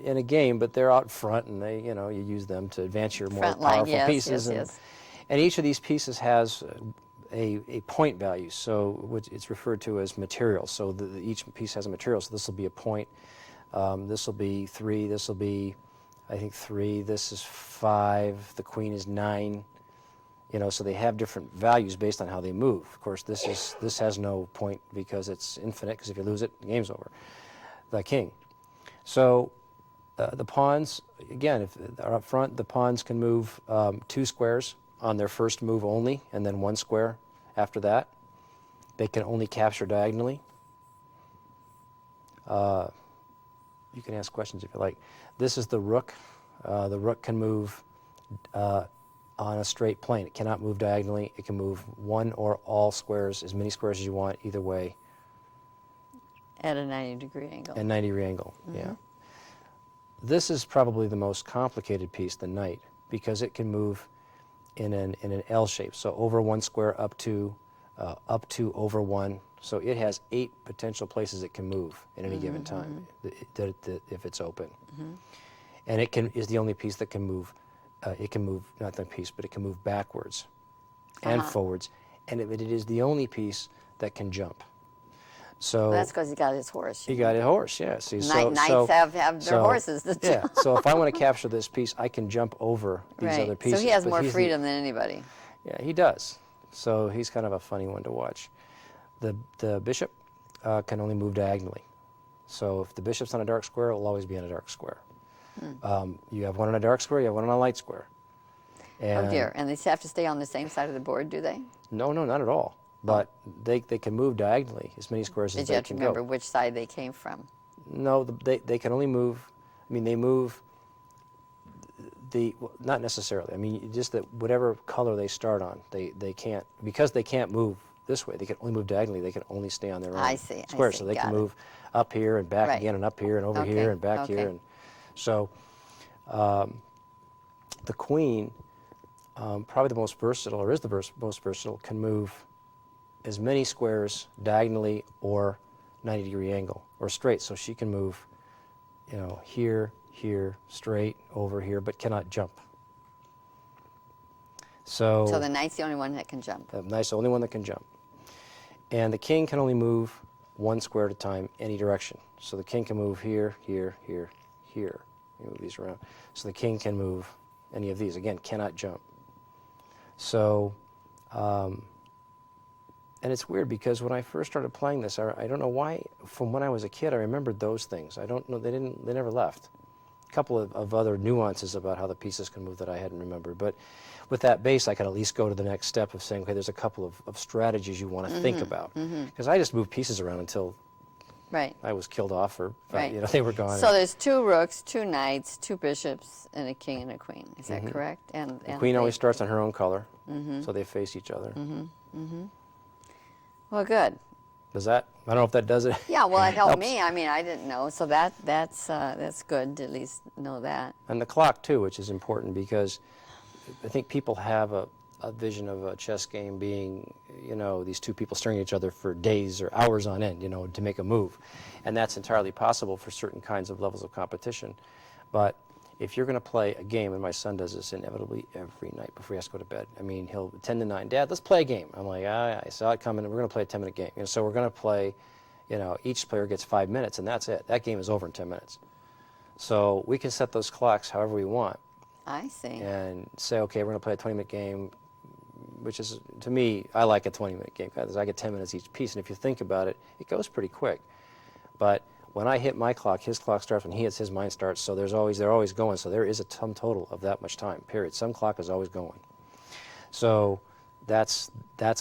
in a game, but they're out front, and you use them to advance your more powerful pieces. And each of these pieces has a point value, so it's referred to as material. So each piece has a material. So this will be a point. This will be 3. This will be, I think, 3. This is 5. The queen is 9. So they have different values based on how they move. Of course, this has no point because it's infinite, because if you lose it, the game's over. The king. So the pawns, again, if they're up front, the pawns can move 2 squares on their first move only, and then 1 square after that. They can only capture diagonally. You can ask questions if you like. This is the rook. The rook can move on a straight plane. It cannot move diagonally. It can move 1 or all squares, as many squares as you want, either way. At a 90-degree angle. At a 90-degree angle, yeah. This is probably the most complicated piece, the knight, because it can move in an L shape. So over 1 square, up to over 1. So it has 8 potential places it can move at any given time if it's open. And it is the only piece that can move. It can move, not the piece, but it can move backwards and forwards. And it is the only piece that can jump. So that's because he got his horse. He got his horse, yeah. See, Knights have their horses to jump. So if I want to capture this piece, I can jump over these other pieces. So he has more freedom than anybody. Yeah, he does. So he's kind of a funny one to watch. The bishop can only move diagonally. So if the bishop's on a dark square, it will always be on a dark square. You have one on a dark square, you have one on a light square. And oh dear, and they have to stay on the same side of the board, do they? No, not at all. But they can move diagonally as many squares as they can go. Did you have to remember which side they came from? No, they can only move, they move not necessarily. I mean, just that whatever color they start on, they can't, because they can't move this way, they can only move diagonally, they can only stay on their own square. So they can move up here and back again, and up here and over here and back here. And so the queen, probably the most versatile, or is the most versatile, can move as many squares diagonally or 90-degree angle or straight. So she can move, here, here, straight, over here, but cannot jump. So So the knight's the only one that can jump. the knight's the only one that can jump. And the king can only move one square at a time, any direction. So the king can move here, here, here, here. You move these around. So the king can move any of these. Again, cannot jump. So, and it's weird because when I first started playing this, I don't know why, from when I was a kid, I remembered those things. I don't know, they never left. A couple of other nuances about how the pieces can move that I hadn't remembered. But with that base, I could at least go to the next step of saying, okay, there's a couple of strategies you want to think about. Because I just moved pieces around until Right. I was killed off or Right. they were gone. So there's 2 rooks, 2 knights, 2 bishops, and a king and a queen. Is that correct? And the queen they- always starts on her own color, so they face each other. Well, good. Does that? I don't know if that does it. Yeah, well, it helped Helps. me. I mean, I didn't know, so that's good to at least know that. And the clock, too, which is important because I think people have a vision of a chess game being, these 2 people staring at each other for days or hours on end, to make a move. And that's entirely possible for certain kinds of levels of competition. But if you're going to play a game, and my son does this inevitably every night before he has to go to bed, I mean, he'll 10 to 9, Dad, let's play a game. I'm like, I saw it coming, and we're going to play a 10-minute game. So we're going to play, each player gets 5 minutes, and that's it. That game is over in 10 minutes. So we can set those clocks however we want. I see. And say, okay, we're going to play a 20-minute game, which is, to me, I like a 20-minute game because I get 10 minutes each piece. And if you think about it, it goes pretty quick. But when I hit my clock, his clock starts. When he hits his, mine starts. So they're always going. So there is a sum total of that much time, period. Some clock is always going. So that's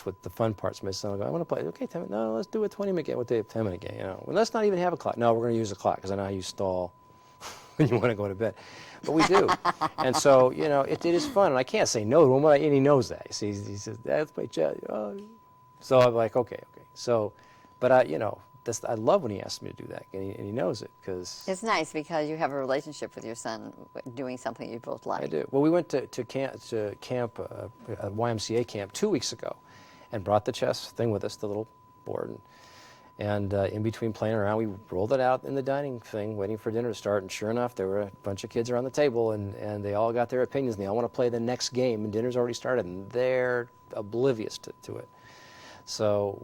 what the fun part's. My son will go, I want to play. Okay, 10 minutes. No, let's do a 20-minute game. We'll do a 10-minute game. Well, let's not even have a clock. No, we're going to use a clock because I know how you stall when you want to go to bed. But we do. And so, it is fun. And I can't say no to him, and he knows that. He says, Dad, let's play chess. Oh. So I'm like, okay. So, but I love when he asks me to do that, and he knows it because It's nice because you have a relationship with your son doing something you both like. I do. Well, we went to camp, a YMCA camp 2 weeks ago, and brought the chess thing with us, the little board. And in between playing around, we rolled it out in the dining thing, waiting for dinner to start. And sure enough, there were a bunch of kids around the table, and they all got their opinions, and they all want to play the next game, and dinner's already started, and they're oblivious to it. So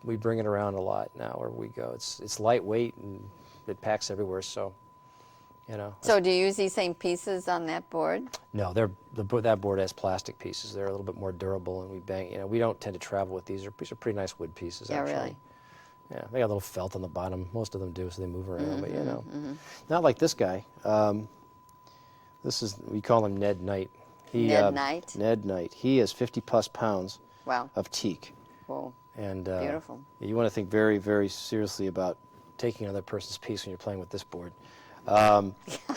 we bring it around a lot now where we go. It's lightweight, and it packs everywhere, so, So do you use these same pieces on that board? No, that board has plastic pieces. They're a little bit more durable, and we bang. We don't tend to travel with these. These are pretty nice wood pieces, Yeah, actually. really. Yeah, they got a little felt on the bottom. Most of them do, so they move around. But not like this guy. We call him Ned Knight. Ned Knight? Ned Knight. He is 50+ pounds Wow. of teak. Whoa. And Beautiful. You want to think very, very seriously about taking another person's piece when you're playing with this board. I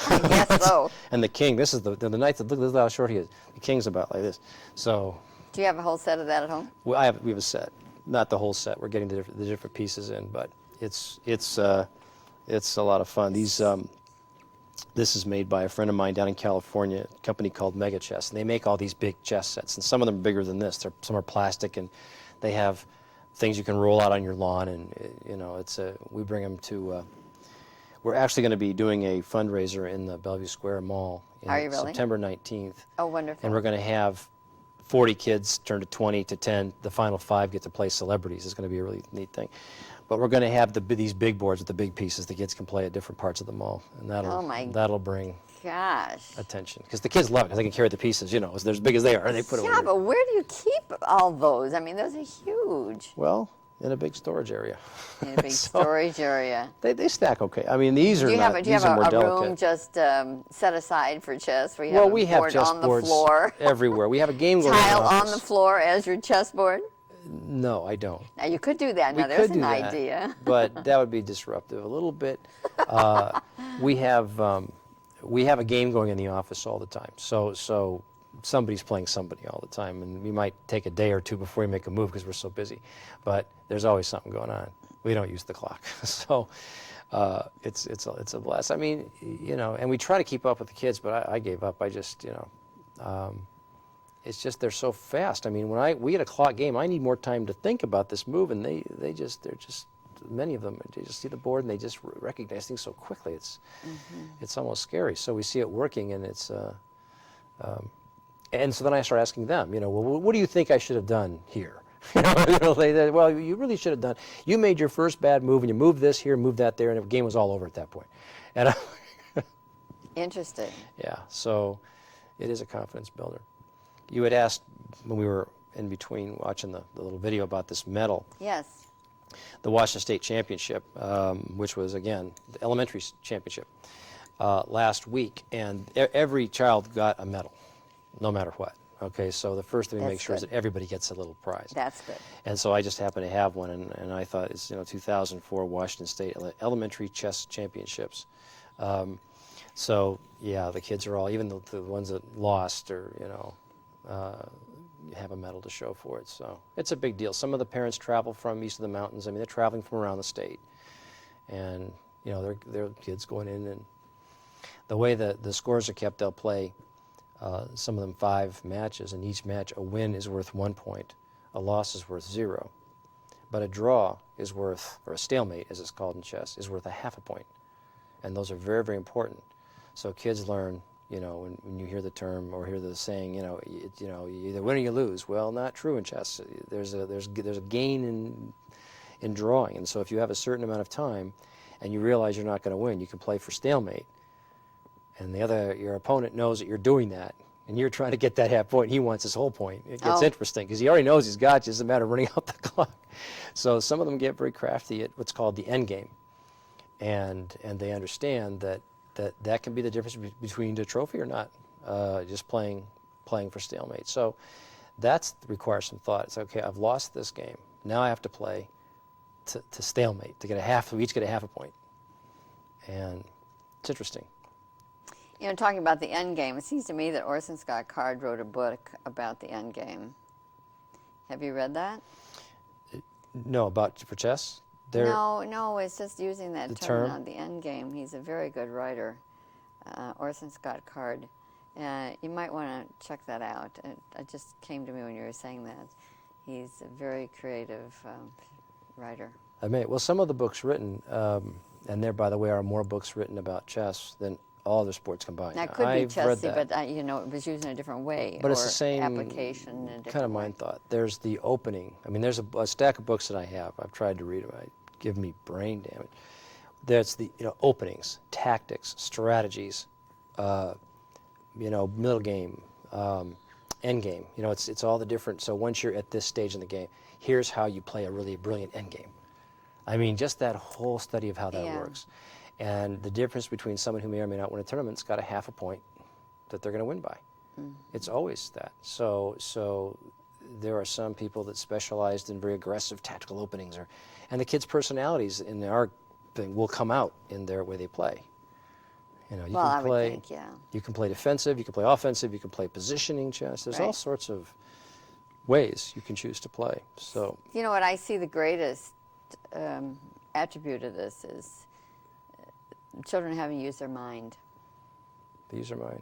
guess so. And the king. This is the knight. Look at how short he is. The king's about like this. So. Do you have a whole set of that at home? We have a set. Not the whole set. We're getting the different pieces in, but it's a lot of fun. This is made by a friend of mine down in California, a company called Mega Chess, and they make all these big chess sets, and some of them are bigger than this. Some are plastic, and they have things you can roll out on your lawn, and we bring them to. We're actually going to be doing a fundraiser in the Bellevue Square Mall Are you really? September 19th. Oh, wonderful. And we're going to have 40 kids turn to 20 to 10. The final 5 get to play celebrities. It's going to be a really neat thing. But we're going to have these big boards with the big pieces the kids can play at different parts of the mall, and that'll bring Gosh. attention because the kids love it because they can carry the pieces. They're as big as they are. They put it. Yeah, but where do you keep all those? I mean, those are huge. Well, in a big storage area. In a big storage area. They stack okay. I mean, these are Do you not. have These are more a delicate. room just set aside for chess? Where you have we a have board chess on the boards floor? everywhere. We have a game going Tile in the on office. the floor as your chessboard? No, I don't. Now you could do that. We Now there's could do an that, idea. but that would be disruptive a little bit. We have a game going in the office all the time. So somebody's playing somebody all the time, and we might take a day or two before we make a move because we're so busy. But there's always something going on. We don't use the clock, so it's a blast. I mean, and we try to keep up with the kids, but I gave up. I just it's just they're so fast. I mean, when we get a clock game, I need more time to think about this move, and they're just many of them, they just see the board and they just recognize things so quickly. It's almost scary. So we see it working, and it's and so then I start asking them, well, what do you think I should have done here? Well, you really should have done. You made your first bad move, and you moved this here, moved that there, and the game was all over at that point. And Interesting. yeah, so it is a confidence builder. You had asked when we were in between watching the little video about this medal. Yes. The Washington State Championship, which was, again, the elementary championship last week, and every child got a medal, no matter what. Okay, so the first thing we make sure is that everybody gets a little prize. That's good. And so I just happened to have one, and I thought it's 2004 Washington State Elementary Chess Championships. So yeah, the kids are all, even the ones that lost, or have a medal to show for it. So it's a big deal. Some of the parents travel from east of the mountains. I mean, they're traveling from around the state, and their kids going in, and the way the scores are kept, they'll play. Some of them 5 matches, and each match, a win is worth 1 point, a loss is worth 0, but a draw is worth, or a stalemate as it's called in chess, is worth a half a point, and those are very, very important. So kids learn, when you hear the term or hear the saying, you either win or you lose. Well, not true in chess. There's a gain in drawing, and so if you have a certain amount of time, and you realize you're not going to win, you can play for stalemate. And your opponent knows that you're doing that, and you're trying to get that half point, and he wants his whole point. It gets interesting, because he already knows he's got you. It's a matter of running out the clock. So some of them get very crafty at what's called the end game, and they understand that can be the difference between the trophy or not, just playing for stalemate. So that requires some thought. It's okay, I've lost this game. Now I have to play to stalemate, to get we each get a half a point. And it's interesting. Talking about the end game, it seems to me that Orson Scott Card wrote a book about the end game. Have you read that? No, for chess? No, it's just using that term on the end game. He's a very good writer, Orson Scott Card. You might want to check that out. It just came to me when you were saying that. He's a very creative writer. Well, some of the books written, and there, by the way, are more books written about chess than all other sports combined. That could be chessy, but it was used in a different way. But it's the same application in a kind of mind thought. There's the opening. I mean, there's a stack of books that I have. I've tried to read them. Give me brain damage. There's the openings, tactics, strategies, middle game, end game. It's all the different. So once you're at this stage in the game, here's how you play a really brilliant end game. I mean, just that whole study of how that works. And the difference between someone who may or may not win a tournament's got a half a point that they're going to win by. Mm-hmm. It's always that. So there are some people that specialized in very aggressive tactical openings, and the kids' personalities in our thing will come out in their way they play. You can play. I would think, you can play defensive. You can play offensive. You can play positioning chess. There's all sorts of ways you can choose to play. So what I see the greatest attribute of this is children having used their mind. They use their mind.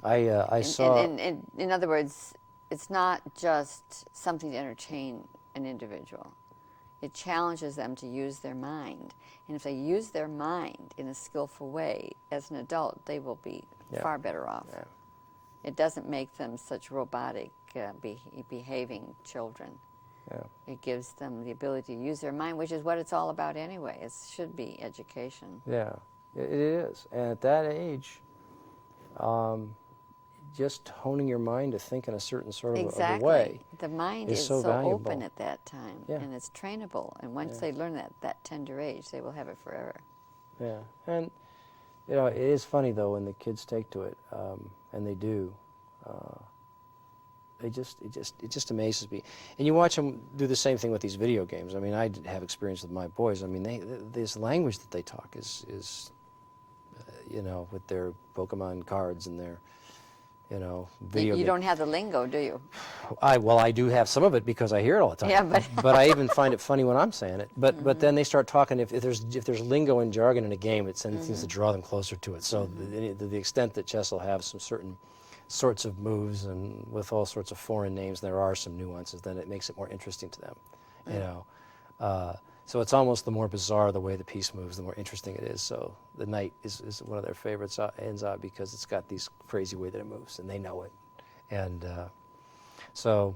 I saw. In other words, it's not just something to entertain an individual. It challenges them to use their mind. And if they use their mind in a skillful way, as an adult, they will be far better off. Yeah. It doesn't make them such robotic, behaving children. Yeah. It gives them the ability to use their mind, which is what it's all about anyway. It should be education. Yeah, it is. And at that age, just honing your mind to think in a certain sort of a way. The mind is so open at that time, and it's trainable. And once they learn that tender age, they will have it forever. Yeah, and it is funny though when the kids take to it, and they do. It just amazes me. And you watch them do the same thing with these video games. I mean, I have experience with my boys. I mean, this language that they talk is with their Pokemon cards and their, video. You don't have the lingo, do you? I do have some of it because I hear it all the time. Yeah, but I even find it funny when I'm saying it. But then they start talking. If there's lingo and jargon in a game, it seems to draw them closer to it. So the extent that chess will have some certain sorts of moves and with all sorts of foreign names, there are some nuances, then it makes it more interesting to them. So it's almost the more bizarre the way the piece moves, the more interesting it is. So the knight is one of their favorites, ends up because it's got these crazy way that it moves, and they know it. And so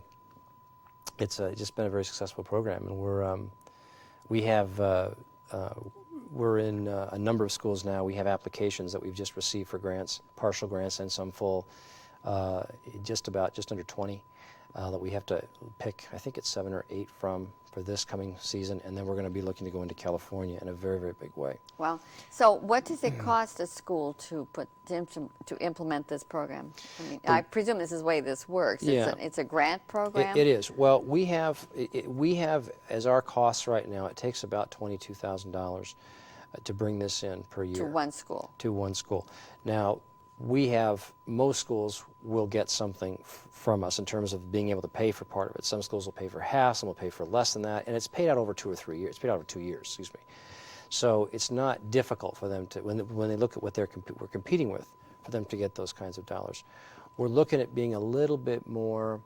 it's just been a very successful program, and we're in a number of schools now. We have applications that we've just received for grants, partial grants and some full, just under 20 that we have to pick. I think it's 7 or 8 for this coming season, and then we're going to be looking to go into California in a very, very big way. Wow. So what does it cost a school to implement this program? I mean, I presume this is the way this works. Yeah. It's a grant program? It is. Well, we have as our costs right now, it takes about $22,000 to bring this in per year. To one school? To one school. Now, most schools will get something from us in terms of being able to pay for part of it. Some schools will pay for half, some will pay for less than that, and it's paid out over 2 or 3 years. It's paid out over 2 years, excuse me. So it's not difficult for them to, when they look at what we're competing with, for them to get those kinds of dollars. We're looking at being a little bit more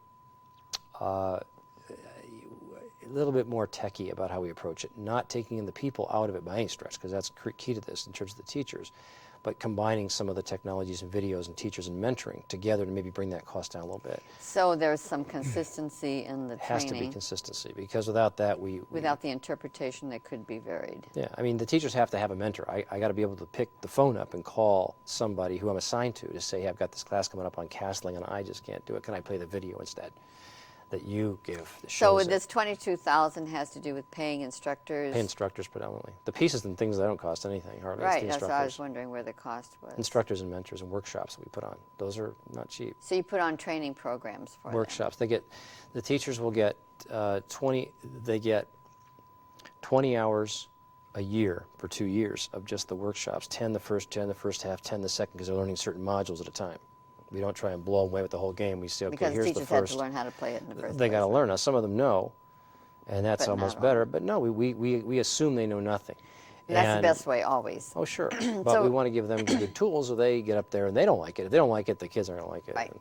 techie about how we approach it, not taking in the people out of it by any stretch, because that's key to this in terms of the teachers, but combining some of the technologies and videos and teachers and mentoring together to maybe bring that cost down a little bit. So there's some consistency in the training. Has to be consistency, because without that without the interpretation, that could be varied. Yeah, I mean, the teachers have to have a mentor. I got to be able to pick the phone up and call somebody who I'm assigned to say, hey, I've got this class coming up on castling and I just can't do it. Can I play the video instead that you give? So this $22,000 has to do with paying instructors? Pay instructors predominantly. The pieces and things, they don't cost anything, hardly. Right, it's the that's instructors. what I was wondering where the cost was. Instructors and mentors and workshops that we put on. Those are not cheap. So you put on training programs for workshops. The teachers will get 20 hours a year for 2 years of just the workshops. 10 the first half, 10 the second, because they're learning certain modules at a time. We don't try and blow away with the whole game. We say, okay, because here's the first. Because teachers had to learn how to play it in the first They place. got to learn. Now, some of them know, and that's But almost not better. all. But no, we assume they know nothing. And that's the best way always. Oh, sure. But we want to give them the good tools so they get up there and they don't like it. If they don't like it, the kids aren't going to like it. Right.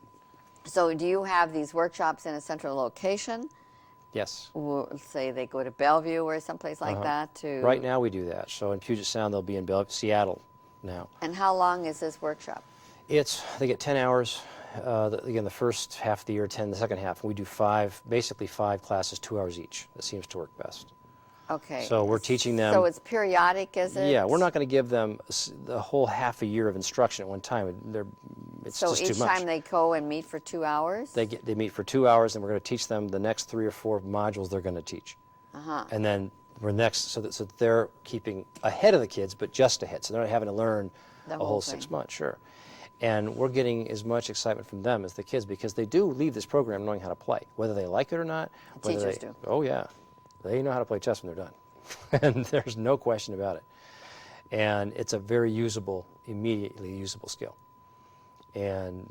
So do you have these workshops in a central location? Yes. Say they go to Bellevue or someplace like that to... Right now we do that. So in Puget Sound, they'll be in Seattle now. And how long is this workshop? They get 10 hours. Again, the first half of the year, 10 the second half. And we do basically five classes, 2 hours each. That seems to work best. Okay. So we're teaching them. So it's periodic, is it? Yeah, we're not going to give them the whole half a year of instruction at one time. It's just too much. So each time they go and meet for 2 hours? They meet for 2 hours, and we're going to teach them the next 3 or 4 modules they're going to teach. And then so that they're keeping ahead of the kids, but just ahead. So they're not having to learn a whole 6 months. Sure. And we're getting as much excitement from them as the kids, because they do leave this program knowing how to play, whether they like it or not. Teachers do. Oh, yeah. They know how to play chess when they're done. And there's no question about it. And it's a very immediately usable skill. And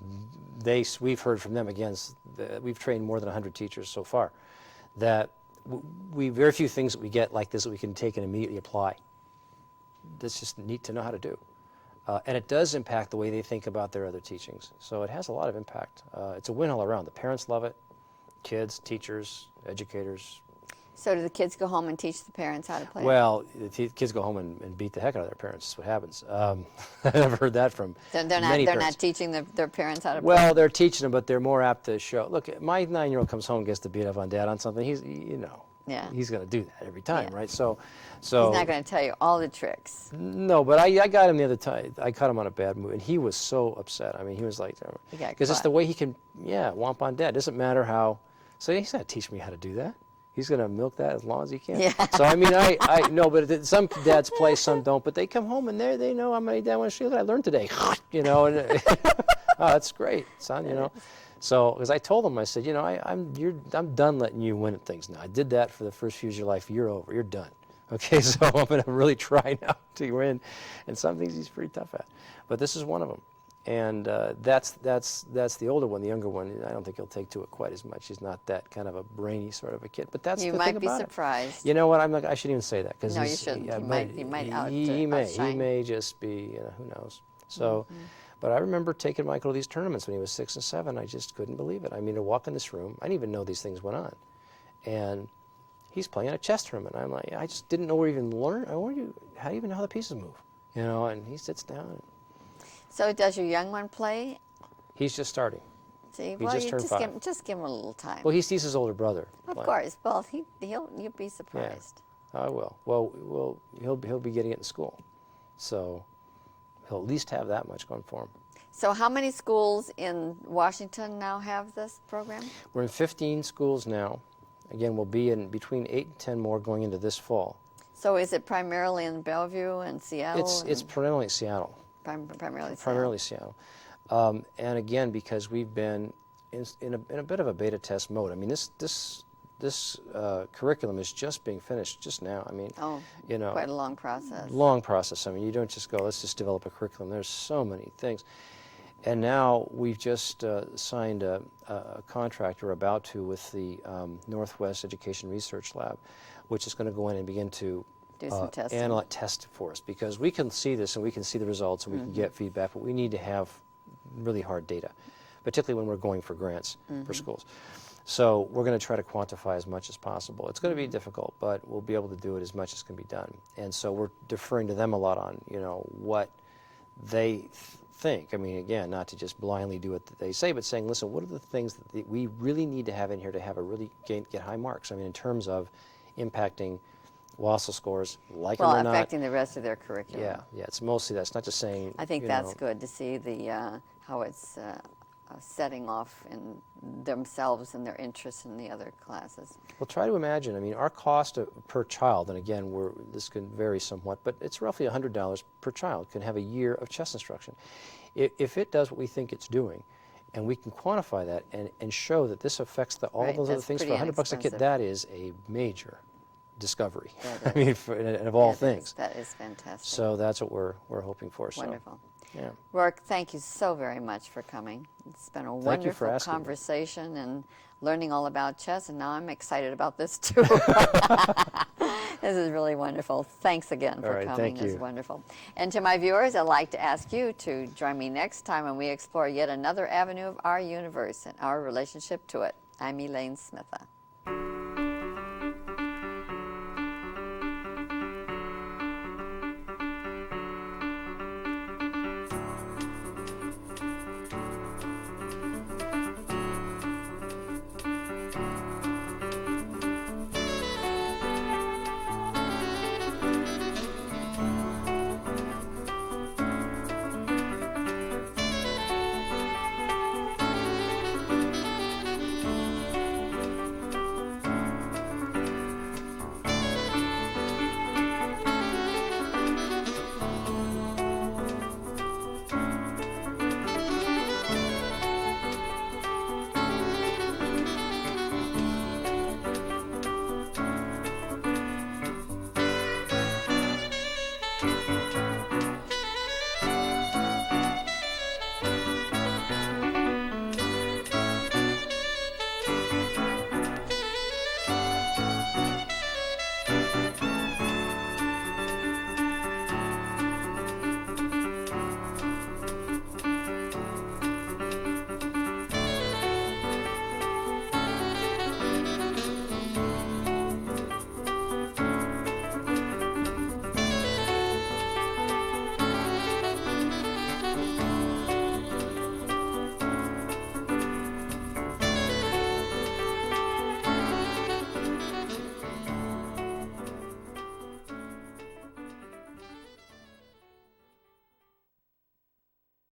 we've heard from them, again, we've trained more than 100 teachers so far, that very few things that we get like this that we can take and immediately apply. That's just neat to know how to do. And it does impact the way they think about their other teachings. So it has a lot of impact. It's a win all around. The parents love it, kids, teachers, educators. So do the kids go home and teach the parents how to play? Well, the kids go home and beat the heck out of their parents. That's what happens. I've heard that from many parents. They're not teaching their parents how to play? Well, they're teaching them, but they're more apt to show. Look, my 9-year-old comes home and gets to beat up on Dad on something. He's going to do that every time, right? So he's not going to tell you all the tricks. No, but I got him the other time. I caught him on a bad move, and he was so upset. I mean, he was like, because it's the way he can, whomp on Dad. It doesn't matter how. So he's not teach me how to do that. He's going to milk that as long as he can. Yeah. So I mean, I know, but some dads play, some don't. But they come home and they know how many Dad wants to show that I learned today. And oh, that's great, son. So, because I told him, I said, I'm done letting you win at things now. I did that for the first few years of your life. You're over. You're done. Okay, so I'm going to really try now to win. And some things he's pretty tough at. But this is one of them. And that's the older one. The younger one, I don't think he'll take to it quite as much. He's not that kind of a brainy sort of a kid. But that's the thing about it. You might be surprised. You know what? I shouldn't even say that. No, you shouldn't. He might He may just be, who knows. So, but I remember taking Michael to these tournaments when he was 6 and 7. I just couldn't believe it. I mean, to walk in this room, I didn't even know these things went on. And he's playing a chess tournament. I'm like, I just didn't know where to even learn. How do you even know how the pieces move? You know, and he sits down. And So does your young one play? he's just starting. See, He well, just you turned 5. just give him a little time. Well, he sees his older brother. Of play. course. Well, you'll be surprised. I will. Well, he'll be getting it in school, so he'll at least have that much going for him. So how many schools in Washington now have this program? We're in 15 schools now. Again, we'll be in between 8 and 10 more going into this fall. So is it primarily in Bellevue and Seattle? It's primarily Seattle. Primarily Seattle. Primarily Seattle. And again, because we've been in a bit of a beta test mode. I mean, this curriculum is just being finished just now. I mean, you know, quite a long process. Long process. I mean, you don't just go, let's just develop a curriculum. There's so many things. And now we've just signed a contract, or about to, with the Northwest Education Research Lab, which is going to go in and begin to do some testing. Analyze, test for us, because we can see this and we can see the results and we can get feedback, but we need to have really hard data, particularly when we're going for grants for schools. So we're going to try to quantify as much as possible. It's going to be difficult, but we'll be able to do it as much as can be done. And so we're deferring to them a lot on, you know, what they think. I mean, again, not to just blindly do what they say, but saying, listen, what are the things that we really need to have in here to have a really get high marks? I mean, in terms of impacting WASL scores, like them or not. Affecting the rest of their curriculum. Yeah, it's mostly that's not just saying. I think that's good to see the how it's setting off in themselves and their interests in the other classes. Well, try to imagine. I mean, our cost per child, and again, this can vary somewhat, but it's roughly $100 per child can have a year of chess instruction. If it does what we think it's doing, and we can quantify that and show that this affects all those other things for $100 a kid, that is a major discovery. I mean, and of all things. That is fantastic. So that's what we're hoping for. Wonderful. So, yeah. Rourke, thank you so very much for coming. It's been a wonderful conversation and learning all about chess, and now I'm excited about this too. This is really wonderful. Thanks again for coming. It's wonderful. And to my viewers, I'd like to ask you to join me next time when we explore yet another avenue of our universe and our relationship to it. I'm Elaine Smitha.